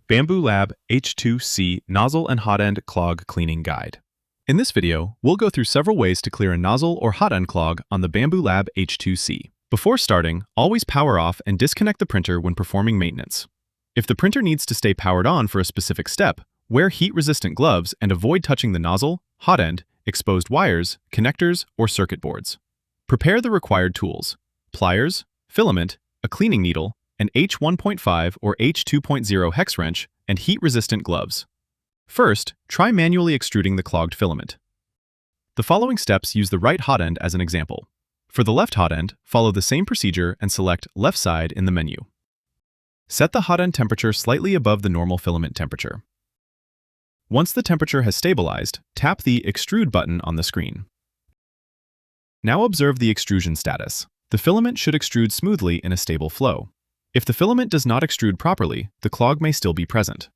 Bambu Lab H2C Nozzle and Hotend Clog Cleaning Guide. In this video, we'll go through several ways to clear a nozzle or hotend clog on the Bambu Lab H2C. Before starting, always power off and disconnect the printer when performing maintenance. If the printer needs to stay powered on for a specific step, wear heat-resistant gloves and avoid touching the nozzle, hotend, exposed wires, connectors, or circuit boards. Prepare the required tools: pliers, filament, a cleaning needle, an H1.5 or H2.0 hex wrench, and heat-resistant gloves. First, try manually extruding the clogged filament. The following steps use the right hotend as an example. For the left hotend, follow the same procedure and select left side in the menu. Set the hotend temperature slightly above the normal filament temperature. Once the temperature has stabilized, tap the Extrude button on the screen. Now observe the extrusion status. The filament should extrude smoothly in a stable flow. If the filament does not extrude properly, the clog may still be present.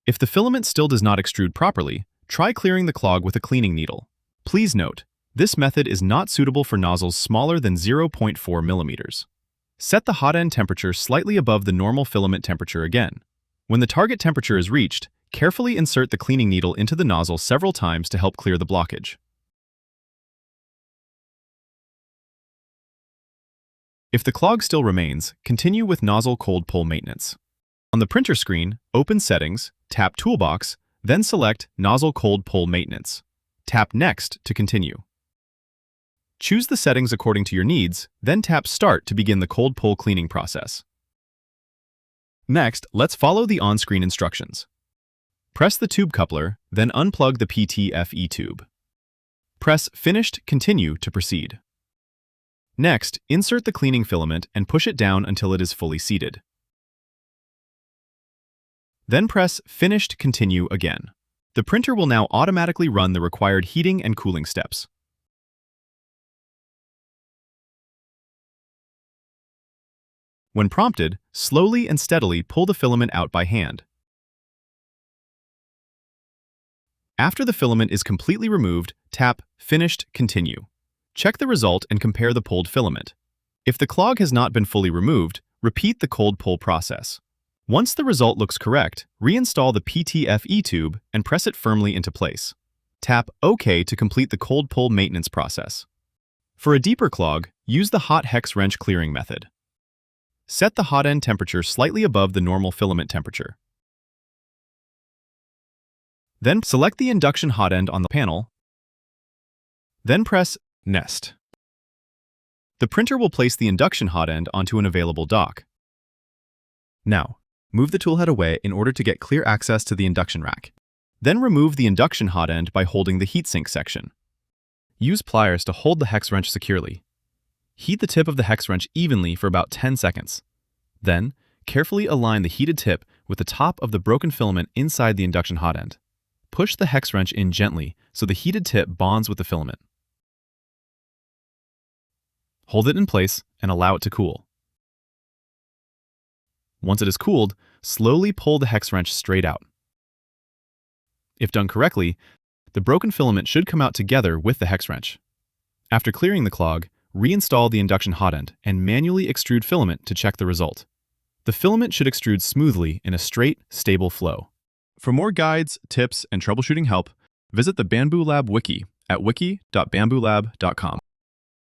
If the filament still does not extrude properly, try clearing the clog with a cleaning needle. Please note, this method is not suitable for nozzles smaller than 0.4 millimeters. Set the hotend temperature slightly above the normal filament temperature again. When the target temperature is reached, carefully insert the cleaning needle into the nozzle several times to help clear the blockage. If the clog still remains, continue with nozzle cold pull maintenance. On the printer screen, open Settings, tap Toolbox, then select Nozzle Cold Pull Maintenance. Tap Next to continue. Choose the settings according to your needs, then tap Start to begin the cold pull cleaning process. Next, let's follow the on-screen instructions. Press the tube coupler, then unplug the PTFE tube. Press Finished Continue to proceed. Next, insert the cleaning filament and push it down until it is fully seated. Then press Finished Continue again. The printer will now automatically run the required heating and cooling steps. When prompted, slowly and steadily pull the filament out by hand. After the filament is completely removed, tap Finished Continue. Check the result and compare the pulled filament. If the clog has not been fully removed, repeat the cold pull process. Once the result looks correct, reinstall the PTFE tube and press it firmly into place. Tap OK to complete the cold pull maintenance process. For a deeper clog, use the hot hex wrench clearing method. Set the hotend temperature slightly above the normal filament temperature. Then select the induction hotend on the panel. Then press Nest. The printer will place the induction hotend onto an available dock. Now, move the toolhead away in order to get clear access to the induction rack. Then remove the induction hotend by holding the heatsink section. Use pliers to hold the hex wrench securely. Heat the tip of the hex wrench evenly for about 10 seconds. Then, carefully align the heated tip with the top of the broken filament inside the induction hotend. Push the hex wrench in gently so the heated tip bonds with the filament. Hold it in place and allow it to cool. Once it is cooled, slowly pull the hex wrench straight out. If done correctly, the broken filament should come out together with the hex wrench. After clearing the clog, reinstall the induction hotend and manually extrude filament to check the result. The filament should extrude smoothly in a straight, stable flow. For more guides, tips, and troubleshooting help, visit the Bambu Lab wiki at wiki.bambulab.com.